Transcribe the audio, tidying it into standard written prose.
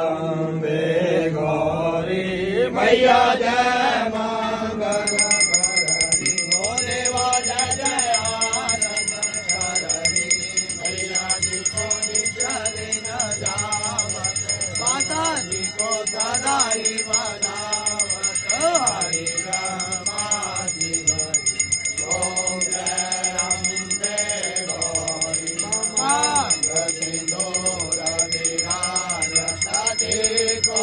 अम्बे गौरी मैया जय मंगल करणी हो देवा जय जय आनंद करणी मैया जी को नित्य दिन जावत माता जी को सदा ही मनावत हरि रमा जीवनी ओम जय अम्बे गौरी मंगल सिंदूर विहार सती को